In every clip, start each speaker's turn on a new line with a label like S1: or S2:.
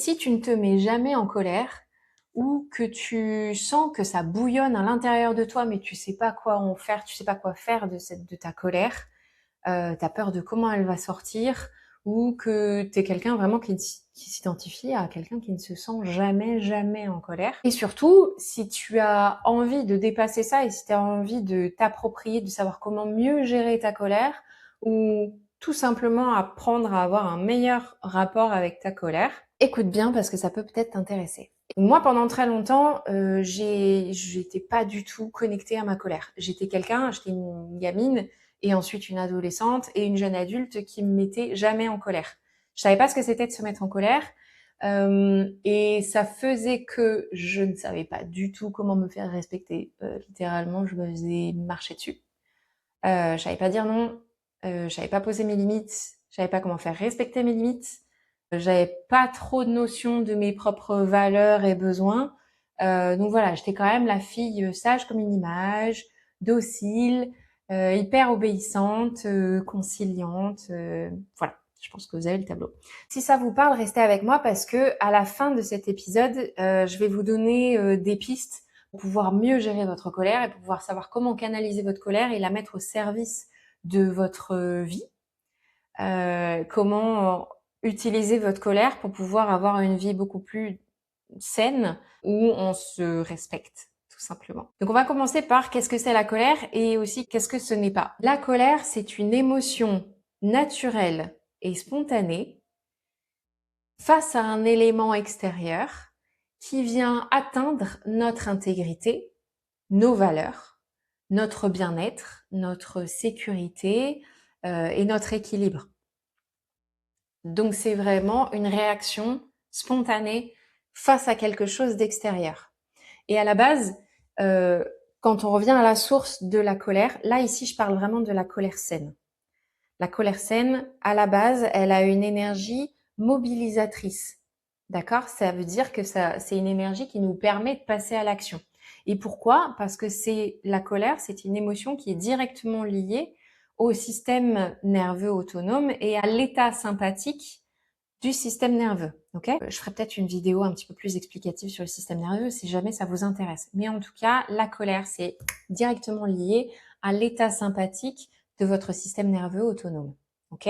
S1: si tu ne te mets jamais en colère ou que tu sens que ça bouillonne à l'intérieur de toi, mais tu sais pas quoi en faire, tu sais pas quoi faire de ta colère, t'as peur de comment elle va sortir, ou que t'es quelqu'un vraiment qui s'identifie à quelqu'un qui ne se sent jamais en colère. Et surtout, si tu as envie de dépasser ça et si tu as envie de t'approprier, de savoir comment mieux gérer ta colère, ou tout simplement apprendre à avoir un meilleur rapport avec ta colère, écoute bien parce que ça peut peut-être t'intéresser. Moi, pendant très longtemps, j'étais pas du tout connectée à ma colère. J'étais une gamine et ensuite une adolescente et une jeune adulte qui me mettait jamais en colère. Je savais pas ce que c'était de se mettre en colère, et ça faisait que je ne savais pas du tout comment me faire respecter. Littéralement, je me faisais marcher dessus. Je savais pas dire non, je savais pas poser mes limites, je savais pas comment faire respecter mes limites. J'avais pas trop de notion de mes propres valeurs et besoins. Donc voilà, j'étais quand même la fille sage comme une image, docile, hyper obéissante, conciliante. Voilà, je pense que vous avez le tableau. Si ça vous parle, restez avec moi parce que à la fin de cet épisode, je vais vous donner des pistes pour pouvoir mieux gérer votre colère et pour pouvoir savoir comment canaliser votre colère et la mettre au service de votre vie. Comment utiliser votre colère pour pouvoir avoir une vie beaucoup plus saine où on se respecte, tout simplement. Donc on va commencer par qu'est-ce que c'est la colère et aussi qu'est-ce que ce n'est pas. La colère, c'est une émotion naturelle et spontanée face à un élément extérieur qui vient atteindre notre intégrité, nos valeurs, notre bien-être, notre sécurité et notre équilibre. Donc c'est vraiment une réaction spontanée face à quelque chose d'extérieur. Et à la base, quand on revient à la source de la colère, là ici je parle vraiment de la colère saine. La colère saine, à la base, elle a une énergie mobilisatrice. D'accord? Ça veut dire que c'est une énergie qui nous permet de passer à l'action. Et pourquoi? Parce que la colère, c'est une émotion qui est directement liée au système nerveux autonome et à l'état sympathique du système nerveux. Ok? Je ferai peut-être une vidéo un petit peu plus explicative sur le système nerveux si jamais ça vous intéresse. Mais en tout cas, la colère, c'est directement lié à l'état sympathique de votre système nerveux autonome. Ok?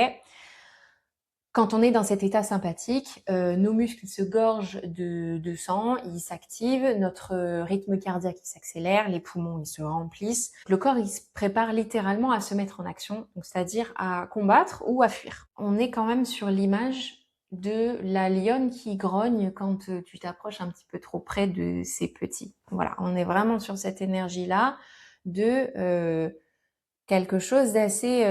S1: Quand on est dans cet état sympathique, nos muscles se gorgent de sang, ils s'activent, notre rythme cardiaque il s'accélère, les poumons ils se remplissent. Le corps il se prépare littéralement à se mettre en action, donc c'est-à-dire à combattre ou à fuir. On est quand même sur l'image de la lionne qui grogne quand tu t'approches un petit peu trop près de ses petits. Voilà, on est vraiment sur cette énergie-là de quelque chose d'assez...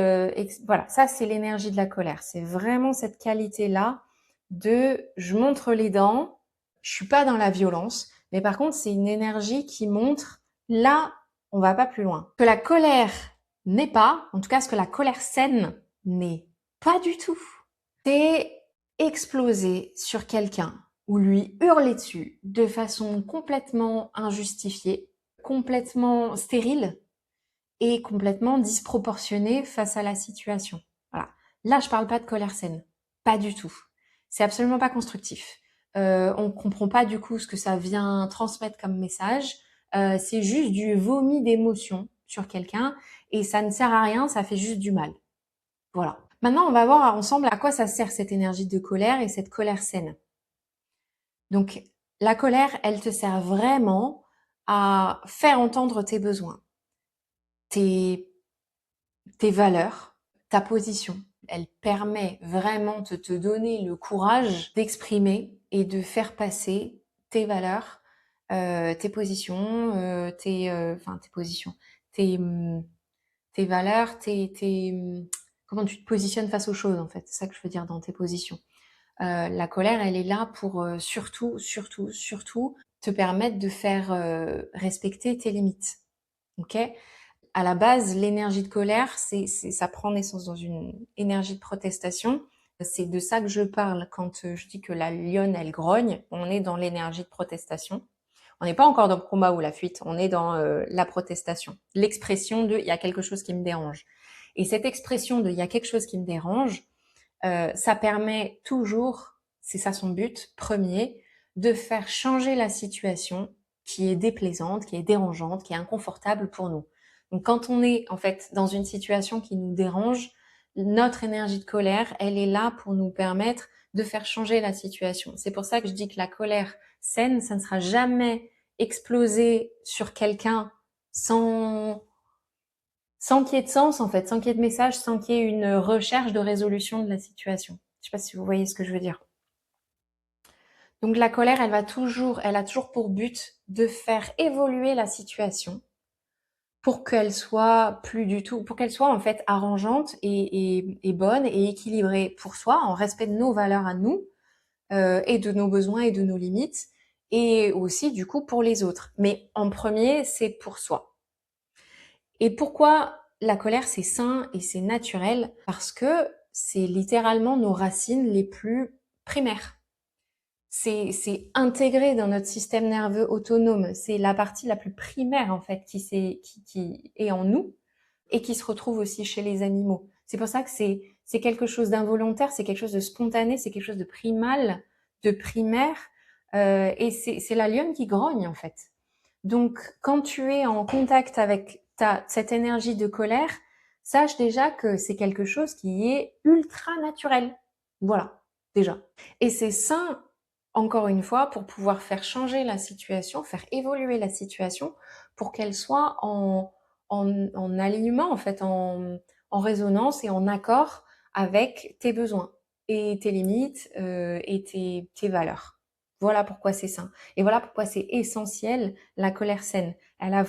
S1: voilà, ça c'est l'énergie de la colère. C'est vraiment cette qualité-là de je montre les dents, je suis pas dans la violence, mais par contre c'est une énergie qui montre là, on va pas plus loin. Que la colère n'est pas, en tout cas ce que la colère saine n'est pas du tout, c'est exploser sur quelqu'un ou lui hurler dessus de façon complètement injustifiée, complètement stérile, et complètement disproportionné face à la situation. Voilà. Là, je parle pas de colère saine. Pas du tout. C'est absolument pas constructif. On comprend pas du coup ce que ça vient transmettre comme message. C'est juste du vomi d'émotion sur quelqu'un et ça ne sert à rien, ça fait juste du mal. Voilà. Maintenant, on va voir ensemble à quoi ça sert cette énergie de colère et cette colère saine. Donc, la colère, elle te sert vraiment à faire entendre tes besoins, tes valeurs, ta position. Elle permet vraiment de te donner le courage d'exprimer et de faire passer tes valeurs, tes positions, tes positions, tes, tes valeurs, comment tu te positionnes face aux choses en fait. C'est ça que je veux dire dans tes positions. La colère, elle est là pour surtout te permettre de faire respecter tes limites. Ok? À la base, l'énergie de colère, ça prend naissance dans une énergie de protestation. C'est de ça que je parle quand je dis que la lionne, elle grogne. On est dans l'énergie de protestation. On n'est pas encore dans le combat ou la fuite, on est dans la protestation. L'expression de « il y a quelque chose qui me dérange ». Et cette expression de « il y a quelque chose qui me dérange », ça permet toujours c'est ça son but premier, de faire changer la situation qui est déplaisante, qui est dérangeante, qui est inconfortable pour nous. Donc quand on est en fait dans une situation qui nous dérange, notre énergie de colère, elle est là pour nous permettre de faire changer la situation. C'est pour ça que je dis que la colère saine, ça ne sera jamais exploser sur quelqu'un sans qu'il y ait de sens en fait, sans qu'il y ait de message, sans qu'il y ait une recherche de résolution de la situation. Je sais pas si vous voyez ce que je veux dire. Donc la colère, elle a toujours pour but de faire évoluer la situation pour qu'elle soit plus du tout, pour qu'elle soit en fait arrangeante et bonne et équilibrée pour soi, en respect de nos valeurs à nous et de nos besoins et de nos limites, et aussi du coup pour les autres. Mais en premier, c'est pour soi. Et pourquoi la colère c'est sain et c'est naturel? Parce que c'est littéralement nos racines les plus primaires. C'est intégré dans notre système nerveux autonome. C'est la partie la plus primaire en fait qui est en nous et qui se retrouve aussi chez les animaux. C'est pour ça que c'est quelque chose d'involontaire, c'est quelque chose de spontané, c'est quelque chose de primal, de primaire, et c'est la lionne qui grogne en fait. Donc quand tu es en contact avec cette énergie de colère, sache déjà que c'est quelque chose qui est ultra naturel. Voilà, déjà. Et c'est sain, encore une fois, pour pouvoir faire changer la situation, faire évoluer la situation, pour qu'elle soit en alignement, en fait, en résonance et en accord avec tes besoins et tes limites et tes valeurs. Voilà pourquoi c'est sain. Et voilà pourquoi c'est essentiel, la colère saine. Elle est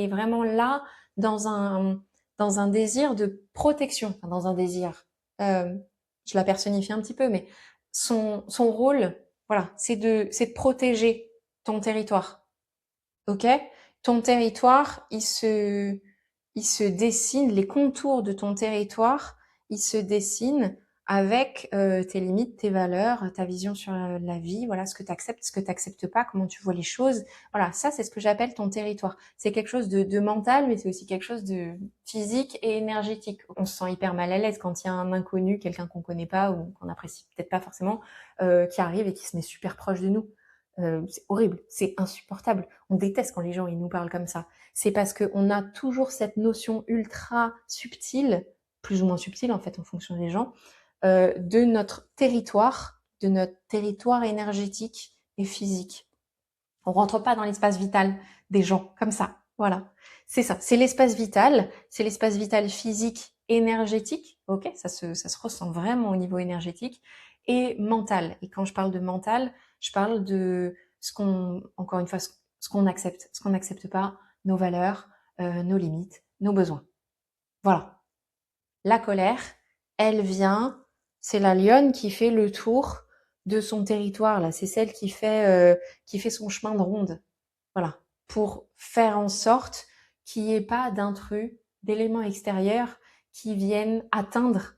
S1: vraiment là dans un désir de protection, enfin, dans un désir. Je la personnifie un petit peu, mais son rôle, voilà, c'est de protéger ton territoire. Ok? Ton territoire, il se dessine, les contours de ton territoire, ils se dessinent avec tes limites, tes valeurs, ta vision sur la vie, voilà, ce que tu acceptes, ce que tu n'acceptes pas, comment tu vois les choses. Voilà, ça, c'est ce que j'appelle ton territoire. C'est quelque chose de mental, mais c'est aussi quelque chose de physique et énergétique. On se sent hyper mal à l'aise quand il y a un inconnu, quelqu'un qu'on connaît pas ou qu'on apprécie peut-être pas forcément, qui arrive et qui se met super proche de nous. C'est horrible, c'est insupportable. On déteste quand les gens ils nous parlent comme ça. C'est parce qu'on a toujours cette notion ultra subtile, plus ou moins subtile en fait en fonction des gens, de notre territoire énergétique et physique. On rentre pas dans l'espace vital des gens comme ça. Voilà, c'est ça. C'est l'espace vital physique, énergétique. Ok, ça se ressent vraiment au niveau énergétique et mental. Et quand je parle de mental, je parle de encore une fois, ce qu'on accepte, ce qu'on n'accepte pas, nos valeurs, nos limites, nos besoins. Voilà. La colère, elle vient, c'est la lionne qui fait le tour de son territoire là. C'est celle qui fait son chemin de ronde. Voilà, pour faire en sorte qu'il n'y ait pas d'intrus, d'éléments extérieurs qui viennent atteindre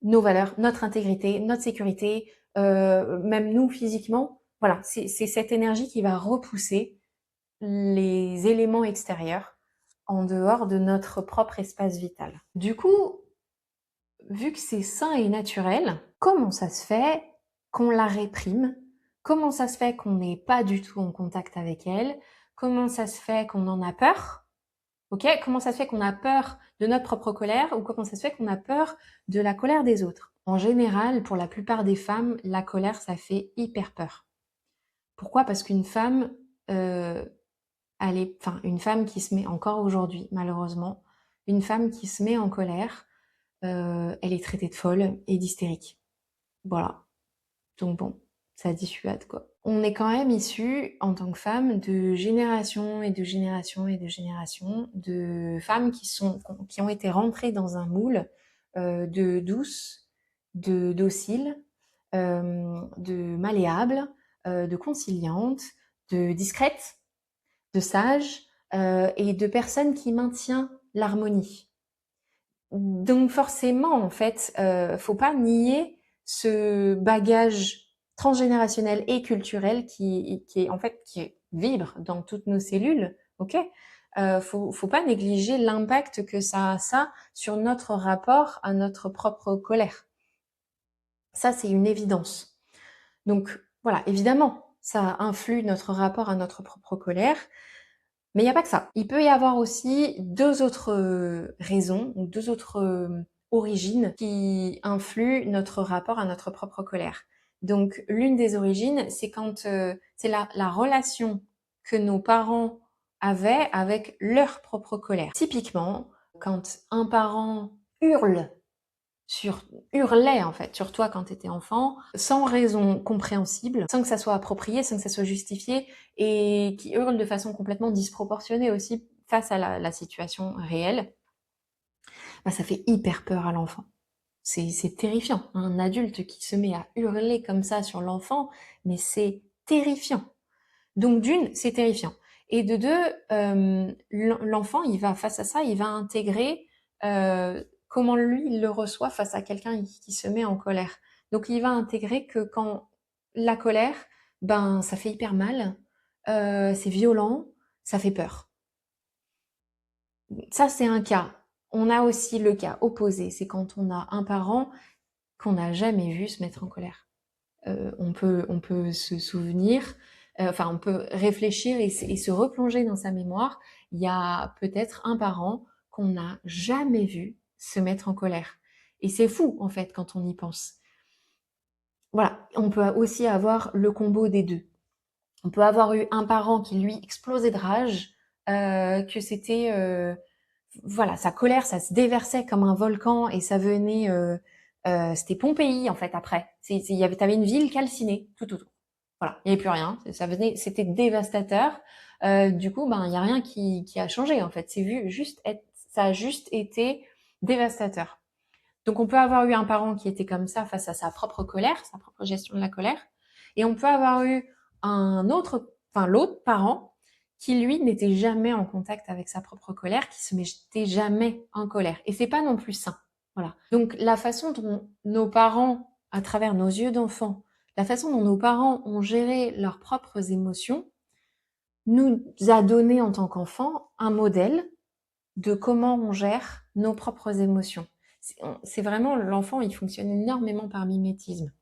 S1: nos valeurs, notre intégrité, notre sécurité, même nous physiquement. Voilà, c'est cette énergie qui va repousser les éléments extérieurs en dehors de notre propre espace vital. Du coup, vu que c'est sain et naturel, comment ça se fait qu'on la réprime? Comment ça se fait qu'on n'est pas du tout en contact avec elle? Comment ça se fait qu'on en a peur? Ok? Comment ça se fait qu'on a peur de notre propre colère ou comment ça se fait qu'on a peur de la colère des autres? En général, pour la plupart des femmes, la colère, ça fait hyper peur. Pourquoi? Parce qu'une femme, une femme qui se met encore aujourd'hui, malheureusement, une femme qui se met en colère, elle est traitée de folle et d'hystérique. Voilà. Donc bon, ça dissuade quoi. On est quand même issu en tant que femme de générations et de générations et de générations de femmes qui ont été rentrées dans un moule de douce, de docile, de malléable, de conciliante, de discrète, de sage et de personnes qui maintient l'harmonie. Donc forcément, en fait, faut pas nier ce bagage transgénérationnel et culturel qui vibre dans toutes nos cellules, ok? Faut pas négliger l'impact que ça a ça sur notre rapport à notre propre colère. Ça, c'est une évidence. Donc voilà, évidemment, ça influe notre rapport à notre propre colère, mais il n'y a pas que ça. Il peut y avoir aussi deux autres raisons, ou deux autres origines qui influent notre rapport à notre propre colère. Donc l'une des origines, c'est quand c'est la relation que nos parents avaient avec leur propre colère. Typiquement, quand un parent hurle hurlait en fait sur toi quand tu étais enfant, sans raison compréhensible, sans que ça soit approprié, sans que ça soit justifié, et qui hurle de façon complètement disproportionnée aussi face à la situation réelle, bah, ça fait hyper peur à l'enfant. C'est terrifiant. Un adulte qui se met à hurler comme ça sur l'enfant, mais c'est terrifiant. Donc d'une, c'est terrifiant. Et de deux, l'enfant, il va face à ça, il va intégrer comment lui, il le reçoit face à quelqu'un qui se met en colère. Donc il va intégrer que quand la colère, ben ça fait hyper mal, c'est violent, ça fait peur. Ça, c'est un cas. On a aussi le cas opposé, c'est quand on a un parent qu'on n'a jamais vu se mettre en colère. On peut se souvenir, enfin on peut réfléchir et se replonger dans sa mémoire. Il y a peut-être un parent qu'on n'a jamais vu se mettre en colère. Et c'est fou en fait quand on y pense. Voilà, on peut aussi avoir le combo des deux. On peut avoir eu un parent qui lui explosait de rage, que c'était voilà, sa colère, ça se déversait comme un volcan et ça venait c'était Pompéi en fait après. T'avais une ville calcinée tout autour. Voilà, il n'y avait plus rien. Ça venait, c'était dévastateur. Du coup, ben il y a rien qui a changé en fait. Ça a juste été dévastateur. Donc on peut avoir eu un parent qui était comme ça face à sa propre colère, sa propre gestion de la colère, et on peut avoir eu l'autre parent qui lui n'était jamais en contact avec sa propre colère, qui se mettait jamais en colère. Et c'est pas non plus sain. Voilà. Donc la façon dont nos parents, à travers nos yeux d'enfants, la façon dont nos parents ont géré leurs propres émotions, nous a donné en tant qu'enfants un modèle de comment on gère nos propres émotions. C'est vraiment l'enfant, il fonctionne énormément par mimétisme.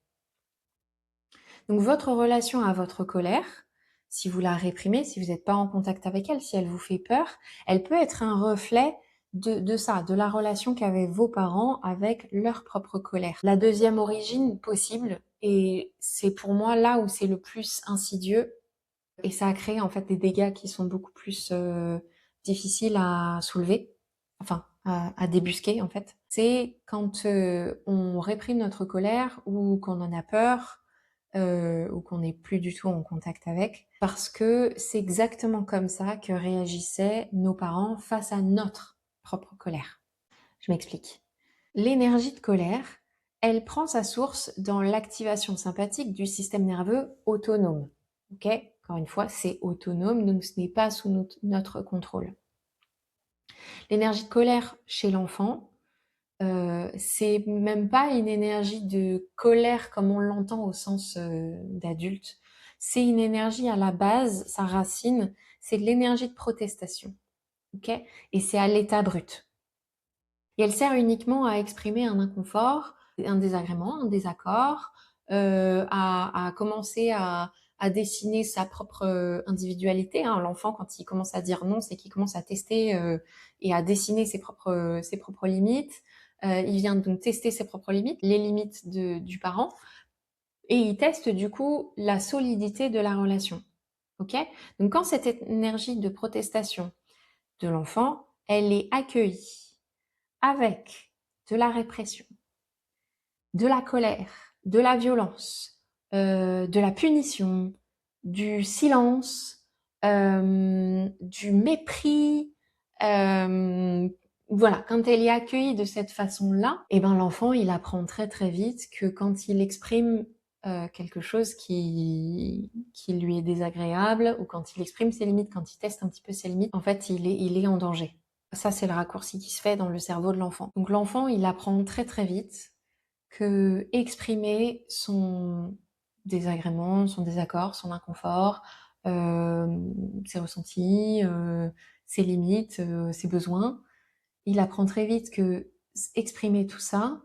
S1: Donc votre relation à votre colère, si vous la réprimez, si vous n'êtes pas en contact avec elle, si elle vous fait peur, elle peut être un reflet de ça, de la relation qu'avaient vos parents avec leur propre colère. La deuxième origine possible, et c'est pour moi là où c'est le plus insidieux, et ça a créé en fait des dégâts qui sont beaucoup plus difficiles à soulever, enfin à débusquer en fait. C'est quand on réprime notre colère ou qu'on en a peur ou qu'on n'est plus du tout en contact avec, parce que c'est exactement comme ça que réagissaient nos parents face à notre propre colère. Je m'explique. L'énergie de colère, elle prend sa source dans l'activation sympathique du système nerveux autonome. Ok? Encore une fois, c'est autonome, donc ce n'est pas sous notre contrôle. L'énergie de colère chez l'enfant, c'est même pas une énergie de colère comme on l'entend au sens d'adulte. C'est une énergie à la base, sa racine, c'est de l'énergie de protestation. Ok? Et c'est à l'état brut. Et elle sert uniquement à exprimer un inconfort, un désagrément, un désaccord, à commencer à dessiner sa propre individualité. Hein. L'enfant, quand il commence à dire non, c'est qu'il commence à tester et à dessiner ses propres limites. Il vient donc tester ses propres limites, les limites du parent, et il teste du coup la solidité de la relation. Ok? Donc quand cette énergie de protestation de l'enfant, elle est accueillie avec de la répression, de la colère, de la violence, de la punition, du silence, du mépris. Voilà, quand elle est accueillie de cette façon-là, eh ben l'enfant, il apprend très très vite que quand il exprime quelque chose qui lui est désagréable, ou quand il exprime ses limites, quand il teste un petit peu ses limites, en fait, il est en danger. Ça, c'est le raccourci qui se fait dans le cerveau de l'enfant. Donc l'enfant, il apprend très très vite que exprimer son désagrément, son désaccord, son inconfort, ses ressentis, ses limites, ses besoins, il apprend très vite que exprimer tout ça,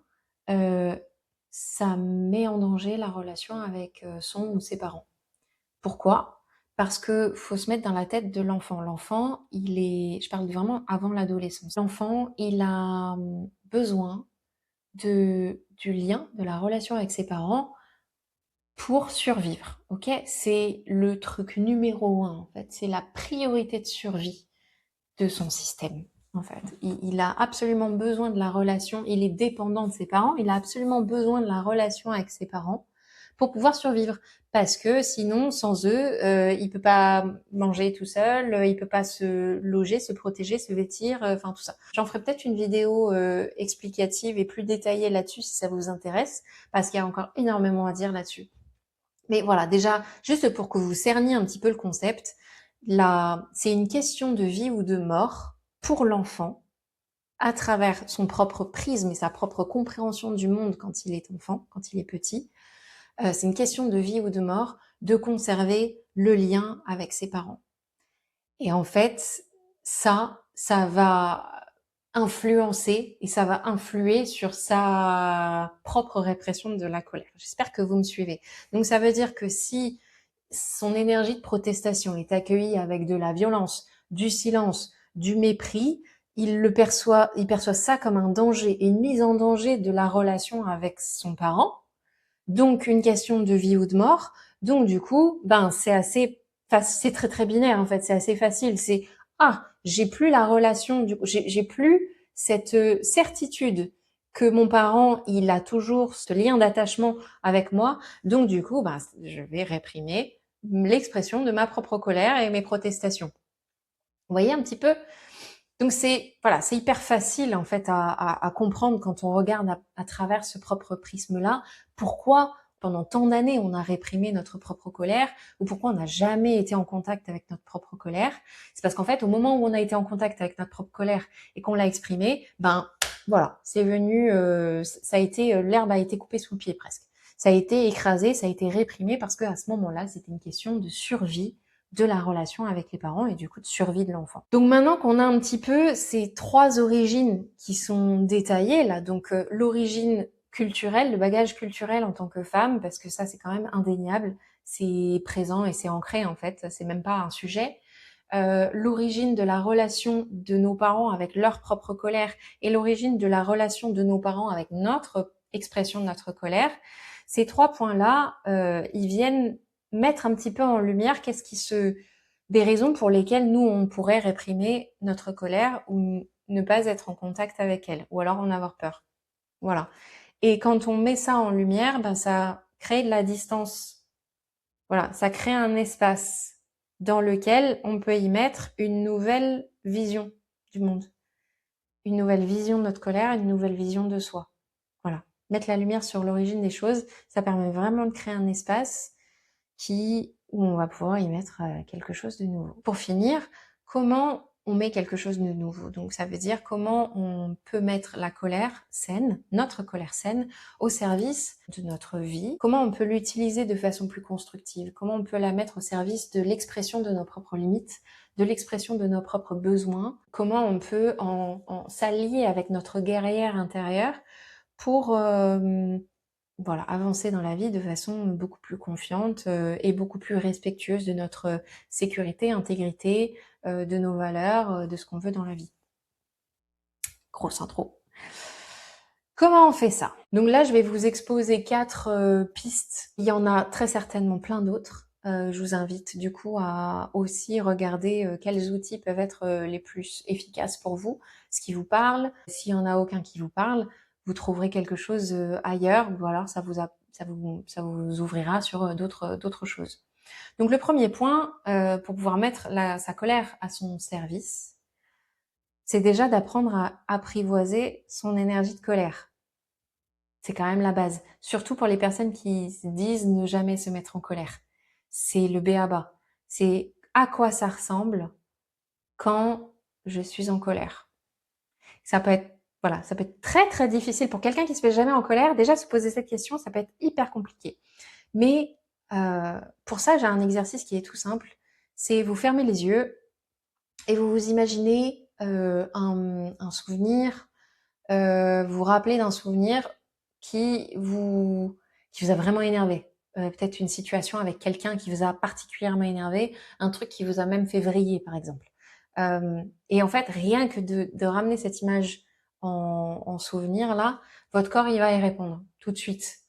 S1: ça met en danger la relation avec son ou ses parents. Pourquoi? Parce que faut se mettre dans la tête de l'enfant. L'enfant, je parle vraiment avant l'adolescence. L'enfant, il a besoin du lien, de la relation avec ses parents pour survivre, ok? C'est le truc numéro un, en fait. C'est la priorité de survie de son système, en fait. Il a absolument besoin de la relation, il est dépendant de ses parents, il a absolument besoin de la relation avec ses parents pour pouvoir survivre. Parce que sinon, sans eux, il peut pas manger tout seul, il peut pas se loger, se protéger, se vêtir, enfin tout ça. J'en ferai peut-être une vidéo explicative et plus détaillée là-dessus si ça vous intéresse, parce qu'il y a encore énormément à dire là-dessus. Mais voilà, déjà, juste pour que vous cerniez un petit peu le concept, là, c'est une question de vie ou de mort pour l'enfant à travers son propre prisme et sa propre compréhension du monde quand il est enfant, quand il est petit. C'est une question de vie ou de mort de conserver le lien avec ses parents. Et en fait, ça va influencer et ça va influer sur sa propre répression de la colère. J'espère que vous me suivez. Donc ça veut dire que si son énergie de protestation est accueillie avec de la violence, du silence, du mépris, il perçoit ça comme un danger et une mise en danger de la relation avec son parent. Donc une question de vie ou de mort. Donc du coup, c'est très très binaire en fait, c'est assez facile. J'ai plus la relation, j'ai plus cette certitude que mon parent il a toujours ce lien d'attachement avec moi. Donc du coup, je vais réprimer l'expression de ma propre colère et mes protestations. Vous voyez un petit peu? Donc c'est hyper facile en fait à comprendre quand on regarde à travers ce propre prisme-là, pourquoi pendant tant d'années on a réprimé notre propre colère ou pourquoi on n'a jamais été en contact avec notre propre colère. C'est parce qu'en fait au moment où on a été en contact avec notre propre colère et qu'on l'a exprimée, c'est venu, l'herbe a été coupée sous le pied presque. Ça a été écrasé, ça a été réprimé parce qu'à ce moment-là c'était une question de survie de la relation avec les parents et du coup de survie de l'enfant. Donc maintenant qu'on a un petit peu ces trois origines qui sont détaillées là, donc l'origine culturelle, le bagage culturel en tant que femme, parce que ça c'est quand même indéniable, c'est présent et c'est ancré en fait, c'est même pas un sujet. L'origine de la relation de nos parents avec leur propre colère et l'origine de la relation de nos parents avec notre expression de notre colère, ces trois points-là, ils viennent mettre un petit peu en lumière des raisons pour lesquelles nous on pourrait réprimer notre colère ou ne pas être en contact avec elle ou alors en avoir peur. Voilà. Et quand on met ça en lumière, ça crée de la distance. Voilà, ça crée un espace dans lequel on peut y mettre une nouvelle vision du monde, une nouvelle vision de notre colère, une nouvelle vision de soi. Voilà. Mettre la lumière sur l'origine des choses, ça permet vraiment de créer un espace où on va pouvoir y mettre quelque chose de nouveau. Pour finir, comment on met quelque chose de nouveau? Donc ça veut dire comment on peut mettre la colère saine, notre colère saine, au service de notre vie. Comment on peut l'utiliser de façon plus constructive? Comment on peut la mettre au service de l'expression de nos propres limites, de l'expression de nos propres besoins? Comment on peut s'allier avec notre guerrière intérieure pour avancer dans la vie de façon beaucoup plus confiante et beaucoup plus respectueuse de notre sécurité, intégrité, de nos valeurs, de ce qu'on veut dans la vie. Grosse intro. Comment on fait ça? Donc là, je vais vous exposer 4 pistes. Il y en a très certainement plein d'autres. Je vous invite du coup à aussi regarder quels outils peuvent être les plus efficaces pour vous, ce qui vous parle. S'il y en a aucun qui vous parle, vous trouverez quelque chose ailleurs ou alors ça vous ouvrira sur d'autres choses. Donc le premier point pour pouvoir mettre sa colère à son service, c'est déjà d'apprendre à apprivoiser son énergie de colère. C'est quand même la base. Surtout pour les personnes qui se disent ne jamais se mettre en colère. C'est le b.a.-ba. C'est à quoi ça ressemble quand je suis en colère. Ça peut être très très difficile pour quelqu'un qui se fait jamais en colère. Déjà se poser cette question, ça peut être hyper compliqué. Mais pour ça, j'ai un exercice qui est tout simple. C'est vous fermez les yeux et vous vous imaginez un souvenir, vous rappelez d'un souvenir qui vous, qui vous a vraiment énervé. Peut-être une situation avec quelqu'un qui vous a particulièrement énervé, un truc qui vous a même fait vriller, par exemple. Et en fait, rien que de ramener cette image en souvenir là, votre corps il va y répondre tout de suite.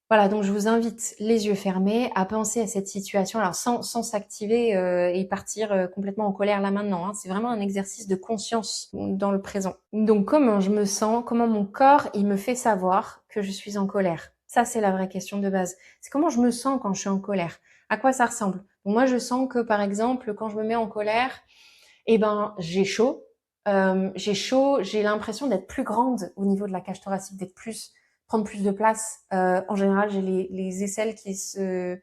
S1: Voilà, donc je vous invite, les yeux fermés, à penser à cette situation, alors sans s'activer et partir complètement en colère là maintenant. Hein. C'est vraiment un exercice de conscience dans le présent. Donc comment je me sens, comment mon corps il me fait savoir que je suis en colère. Ça c'est la vraie question de base. C'est comment je me sens quand je suis en colère. À quoi ça ressemble. Donc, moi je sens que par exemple quand je me mets en colère, eh ben j'ai chaud, j'ai l'impression d'être plus grande au niveau de la cage thoracique, prendre plus de place. En général, j'ai les aisselles qui se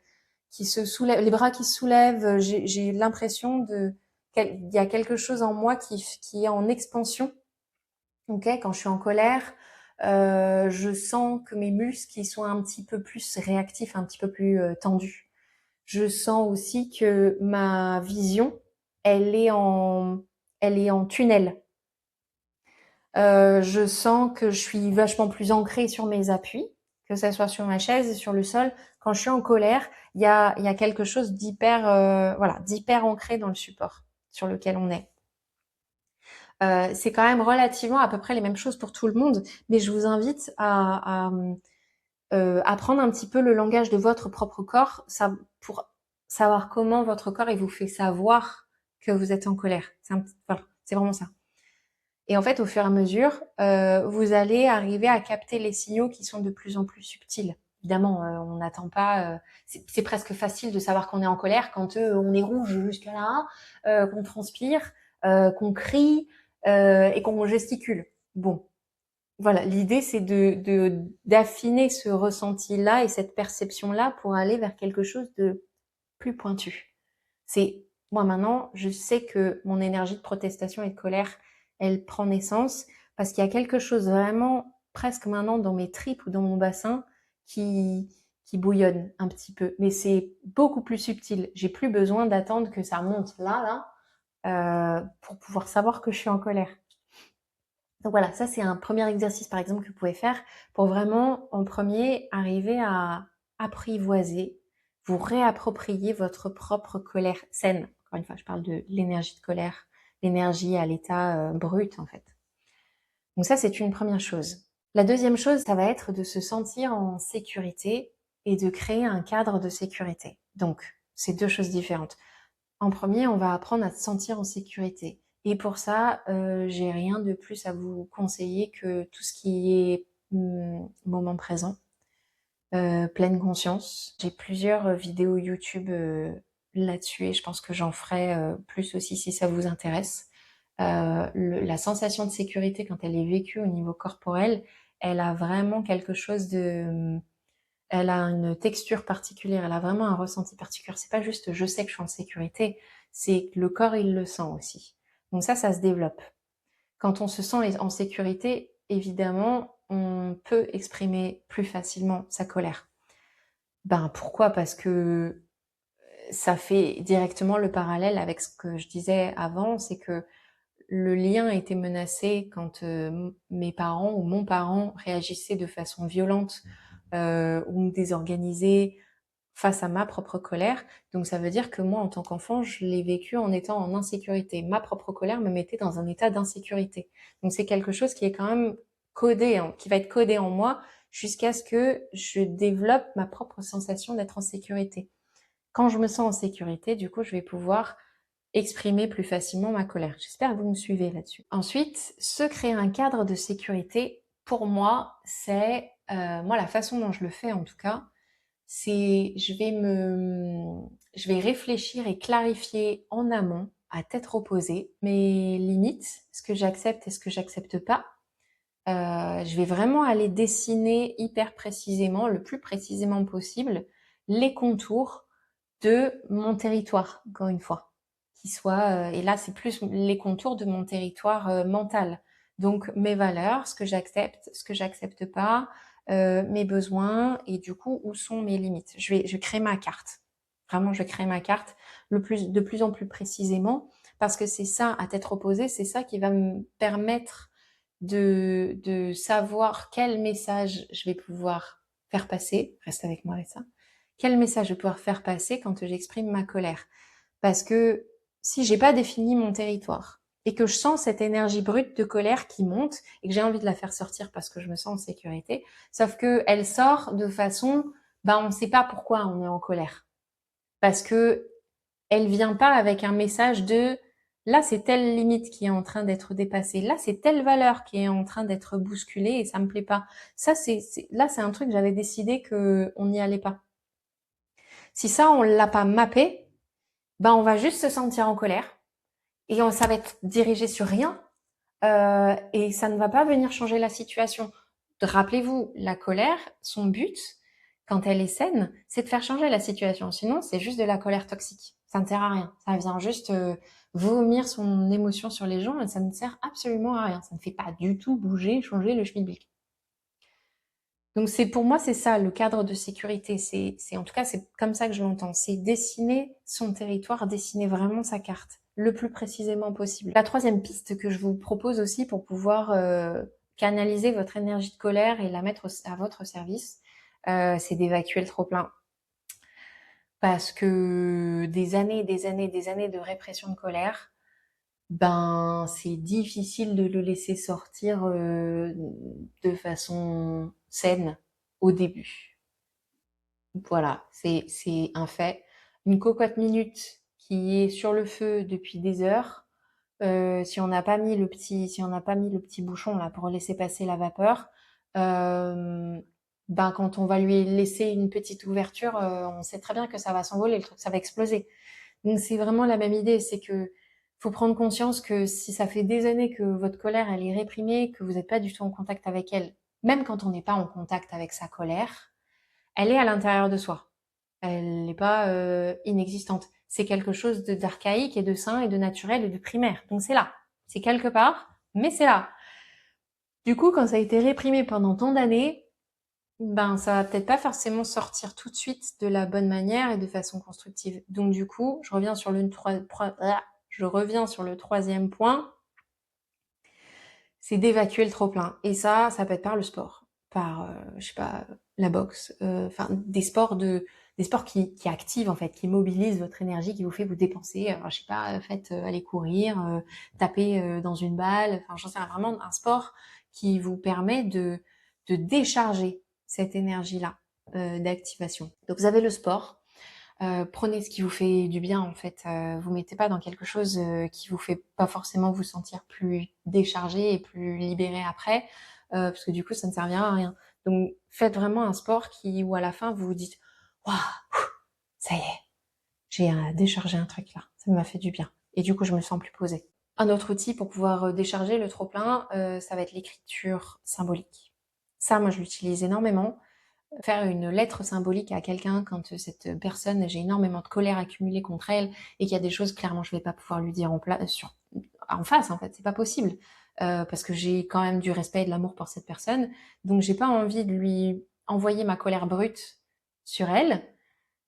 S1: soulèvent, les bras qui se soulèvent. J'ai l'impression qu'il y a quelque chose en moi qui est en expansion. Ok, quand je suis en colère, je sens que mes muscles ils sont un petit peu plus réactifs, un petit peu plus tendus. Je sens aussi que ma vision, elle est en, elle est en tunnel. Je sens que je suis vachement plus ancrée sur mes appuis, que ça soit sur ma chaise et sur le sol. Quand je suis en colère, il y a quelque chose d'hyper, voilà, d'hyper ancré dans le support sur lequel on est. C'est quand même relativement à peu près les mêmes choses pour tout le monde, mais je vous invite à apprendre un petit peu le langage de votre propre corps, ça, pour savoir comment votre corps il vous fait savoir que vous êtes en colère. Voilà, c'est vraiment ça. Et en fait, au fur et à mesure, vous allez arriver à capter les signaux qui sont de plus en plus subtils. Évidemment, on n'attend pas. C'est presque facile de savoir qu'on est en colère quand on est rouge jusqu'à là, qu'on transpire, qu'on crie et qu'on gesticule. Bon, voilà. L'idée, c'est d'affiner ce ressenti-là et cette perception-là pour aller vers quelque chose de plus pointu. C'est moi maintenant, je sais que mon énergie de protestation et de colère, elle prend naissance parce qu'il y a quelque chose vraiment presque maintenant dans mes tripes ou dans mon bassin qui bouillonne un petit peu. Mais c'est beaucoup plus subtil. J'ai plus besoin d'attendre que ça monte pour pouvoir savoir que je suis en colère. Donc voilà, ça c'est un premier exercice par exemple que vous pouvez faire pour vraiment en premier arriver à apprivoiser, vous réapproprier votre propre colère saine. Encore une fois, je parle de l'énergie de colère, l'énergie à l'état brut en fait. Donc ça c'est une première chose. La deuxième chose, ça va être de se sentir en sécurité et de créer un cadre de sécurité. Donc c'est deux choses différentes. En premier, on va apprendre à se sentir en sécurité. Et pour ça, j'ai rien de plus à vous conseiller que tout ce qui est moment présent, pleine conscience. J'ai plusieurs vidéos YouTube là-dessus et je pense que j'en ferai plus aussi si ça vous intéresse. La sensation de sécurité quand elle est vécue au niveau corporel, elle a vraiment quelque chose de... Elle a une texture particulière, elle a vraiment un ressenti particulier. C'est pas juste je sais que je suis en sécurité, c'est que le corps il le sent aussi. Donc ça se développe. Quand on se sent en sécurité, évidemment, on peut exprimer plus facilement sa colère. Ben pourquoi? Parce que ça fait directement le parallèle avec ce que je disais avant, c'est que le lien était menacé quand mes parents ou mon parent réagissaient de façon violente ou désorganisée face à ma propre colère. Donc ça veut dire que moi, en tant qu'enfant, je l'ai vécu en étant en insécurité. Ma propre colère me mettait dans un état d'insécurité. Donc c'est quelque chose qui est quand même codé, hein, qui va être codé en moi jusqu'à ce que je développe ma propre sensation d'être en sécurité. Quand je me sens en sécurité, du coup, je vais pouvoir exprimer plus facilement ma colère. J'espère que vous me suivez là-dessus. Ensuite, se créer un cadre de sécurité, pour moi, c'est, moi, la façon dont je le fais en tout cas, c'est je vais réfléchir et clarifier en amont, à tête reposée, mes limites, ce que j'accepte et ce que j'accepte pas. Je vais vraiment aller dessiner hyper précisément, le plus précisément possible, les contours de mon territoire, encore une fois, qui soit, et là c'est plus les contours de mon territoire mental. Donc mes valeurs, ce que j'accepte pas, mes besoins et du coup où sont mes limites. Je crée ma carte. Vraiment, je crée ma carte de plus en plus précisément parce que c'est ça, à tête reposée, c'est ça qui va me permettre de savoir quel message je vais pouvoir faire passer. Reste avec moi avec ça. Quel message je vais pouvoir faire passer quand j'exprime ma colère. Parce que si j'ai pas défini mon territoire et que je sens cette énergie brute de colère qui monte et que j'ai envie de la faire sortir parce que je me sens en sécurité, sauf que elle sort de façon, on ne sait pas pourquoi on est en colère. Parce que elle vient pas avec un message de là, c'est telle limite qui est en train d'être dépassée. Là, c'est telle valeur qui est en train d'être bousculée et ça me plaît pas. Ça, là, c'est un truc, j'avais décidé que on n'y allait pas. Si ça, on l'a pas mappé, on va juste se sentir en colère et ça va être dirigé sur rien et ça ne va pas venir changer la situation. Rappelez-vous, la colère, son but, quand elle est saine, c'est de faire changer la situation. Sinon, c'est juste de la colère toxique. Ça ne sert à rien. Ça vient juste vomir son émotion sur les gens et ça ne sert absolument à rien. Ça ne fait pas du tout bouger, changer le schmilblick. Donc pour moi, c'est ça le cadre de sécurité. En tout cas, c'est comme ça que je l'entends. C'est dessiner son territoire, dessiner vraiment sa carte le plus précisément possible. La troisième piste que je vous propose aussi pour pouvoir canaliser votre énergie de colère et la mettre à votre service, c'est d'évacuer le trop-plein. Parce que des années de répression de colère, c'est difficile de le laisser sortir de façon saine au début. Voilà, c'est un fait. Une cocotte minute qui est sur le feu depuis des heures, si on n'a pas mis le petit bouchon là pour laisser passer la vapeur, quand on va lui laisser une petite ouverture, on sait très bien que ça va s'envoler, le truc, ça va exploser. Donc c'est vraiment la même idée, c'est que faut prendre conscience que si ça fait des années que votre colère elle est réprimée, que vous n'êtes pas du tout en contact avec elle, même quand on n'est pas en contact avec sa colère, elle est à l'intérieur de soi. Elle n'est pas inexistante. C'est quelque chose d'archaïque et de sain et de naturel et de primaire. Donc c'est là. C'est quelque part, mais c'est là. Du coup, quand ça a été réprimé pendant tant d'années, ça va peut-être pas forcément sortir tout de suite de la bonne manière et de façon constructive. Donc du coup, je reviens sur le troisième point, c'est d'évacuer le trop-plein. Et ça peut être par le sport, par, je sais pas, la boxe, des sports qui activent en fait, qui mobilisent votre énergie, qui vous fait vous dépenser. Je sais pas, aller courir, taper dans une balle. Enfin, j'en sais rien, vraiment un sport qui vous permet de décharger cette énergie-là d'activation. Donc vous avez le sport. Prenez ce qui vous fait du bien en fait. Vous mettez pas dans quelque chose qui vous fait pas forcément vous sentir plus déchargé et plus libéré après, parce que du coup ça ne servira à rien. Donc faites vraiment un sport où à la fin vous vous dites waouh, ça y est, j'ai déchargé un truc là, ça m'a fait du bien. Et du coup je me sens plus posée. Un autre outil pour pouvoir décharger le trop plein, ça va être l'écriture symbolique. Ça moi je l'utilise énormément. Faire une lettre symbolique à quelqu'un quand cette personne, j'ai énormément de colère accumulée contre elle et qu'il y a des choses clairement je vais pas pouvoir lui dire en face en fait, c'est pas possible parce que j'ai quand même du respect et de l'amour pour cette personne, donc j'ai pas envie de lui envoyer ma colère brute sur elle,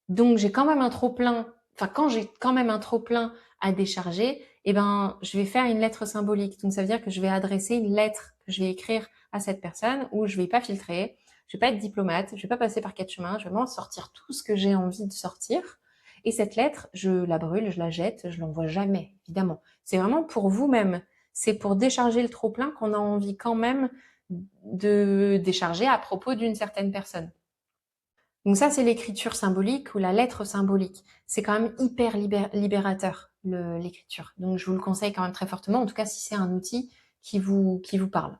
S1: donc j'ai quand même un trop plein. Enfin, quand j'ai quand même un trop plein à décharger, je vais faire une lettre symbolique. Donc ça veut dire que je vais adresser une lettre que je vais écrire à cette personne où je vais pas filtrer, je vais pas être diplomate, je vais pas passer par quatre chemins, je vais vraiment sortir tout ce que j'ai envie de sortir. Et cette lettre, je la brûle, je la jette, je l'envoie jamais, évidemment. C'est vraiment pour vous-même. C'est pour décharger le trop plein qu'on a envie quand même de décharger à propos d'une certaine personne. Donc ça, c'est l'écriture symbolique ou la lettre symbolique. C'est quand même hyper libérateur, l'écriture. Donc je vous le conseille quand même très fortement, en tout cas si c'est un outil qui vous parle.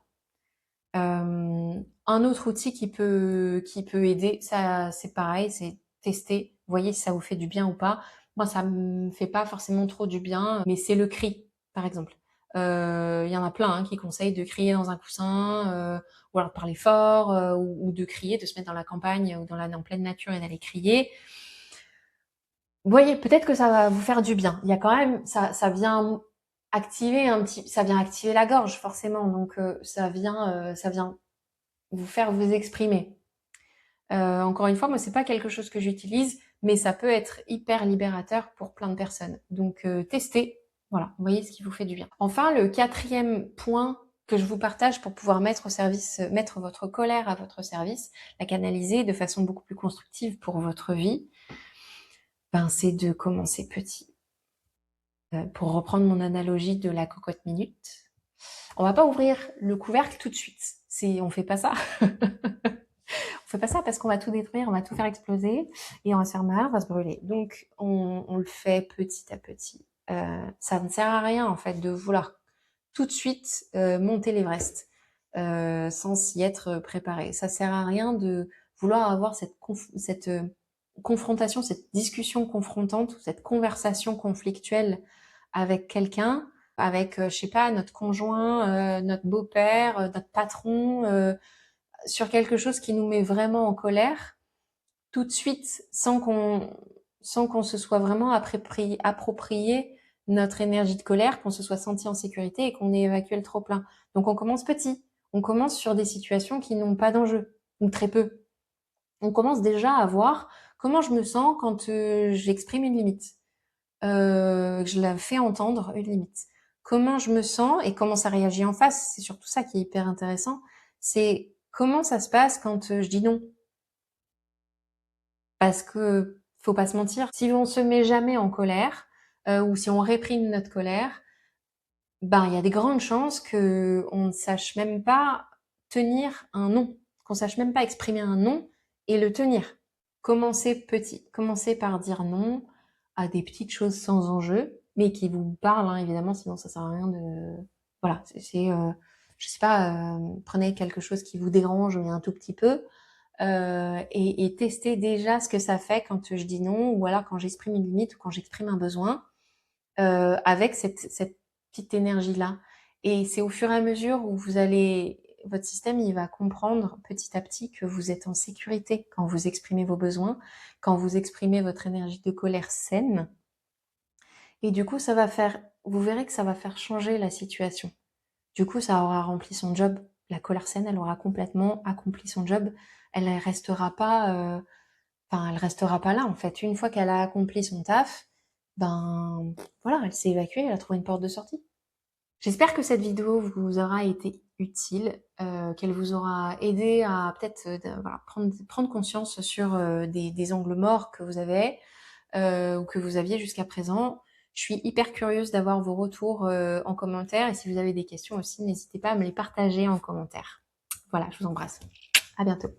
S1: Un autre outil qui peut aider, ça c'est pareil, c'est tester, voyez si ça vous fait du bien ou pas. Moi, ça me fait pas forcément trop du bien, mais c'est le cri, par exemple. Il y en a plein qui conseillent de crier dans un coussin, ou alors de parler fort, ou de crier, de se mettre dans la campagne ou en pleine nature et d'aller crier. Vous voyez, peut-être que ça va vous faire du bien. Il y a quand même, ça vient activer ça vient activer la gorge forcément, donc ça vient vous faire vous exprimer. Encore une fois, moi c'est pas quelque chose que j'utilise, mais ça peut être hyper libérateur pour plein de personnes. Donc testez, voilà, voyez ce qui vous fait du bien. Enfin, le quatrième point que je vous partage pour pouvoir mettre votre colère à votre service, la canaliser de façon beaucoup plus constructive pour votre vie, ben, c'est de commencer petit. Pour reprendre mon analogie de la cocotte minute, on va pas ouvrir le couvercle tout de suite. On fait pas ça. On fait pas ça parce qu'on va tout détruire, on va tout faire exploser et on va se faire mal, on va se brûler. Donc on le fait petit à petit. Ça ne sert à rien en fait de vouloir tout de suite monter l'Everest sans s'y être préparé. Ça sert à rien de vouloir avoir cette confrontation, cette discussion confrontante, cette conversation conflictuelle avec quelqu'un, avec, je sais pas, notre conjoint, notre beau-père, notre patron, sur quelque chose qui nous met vraiment en colère, tout de suite, sans qu'on se soit vraiment approprié notre énergie de colère, qu'on se soit senti en sécurité et qu'on ait évacué le trop-plein. Donc on commence petit. On commence sur des situations qui n'ont pas d'enjeu, ou très peu. On commence déjà à voir comment je me sens quand j'exprime une limite, que je la fais entendre une limite. Comment je me sens et comment ça réagit en face, c'est surtout ça qui est hyper intéressant. C'est comment ça se passe quand je dis non. Parce que faut pas se mentir, si on se met jamais en colère, ou si on réprime notre colère, ben, il y a des grandes chances qu'on ne sache même pas tenir un non, qu'on sache même pas exprimer un non et le tenir. Commencez petit, commencez par dire non à des petites choses sans enjeu, mais qui vous parlent, hein, évidemment, sinon ça sert à rien de... Voilà, je sais pas, prenez quelque chose qui vous dérange, mais un tout petit peu, et tester déjà ce que ça fait quand je dis non, ou alors quand j'exprime une limite ou quand j'exprime un besoin, avec cette petite énergie-là. Et c'est au fur et à mesure où votre système, il va comprendre petit à petit que vous êtes en sécurité quand vous exprimez vos besoins, quand vous exprimez votre énergie de colère saine. Et du coup, vous verrez que ça va faire changer la situation. Du coup, ça aura rempli son job. La colère saine, elle aura complètement accompli son job. Elle restera pas, elle restera pas là en fait. Une fois qu'elle a accompli son taf, ben voilà, elle s'est évacuée, elle a trouvé une porte de sortie. J'espère que cette vidéo vous aura été utile, qu'elle vous aura aidé à peut-être voilà, prendre conscience sur des angles morts que vous avez ou que vous aviez jusqu'à présent. Je suis hyper curieuse d'avoir vos retours en commentaire et si vous avez des questions aussi, n'hésitez pas à me les partager en commentaire. Voilà, je vous embrasse. À bientôt.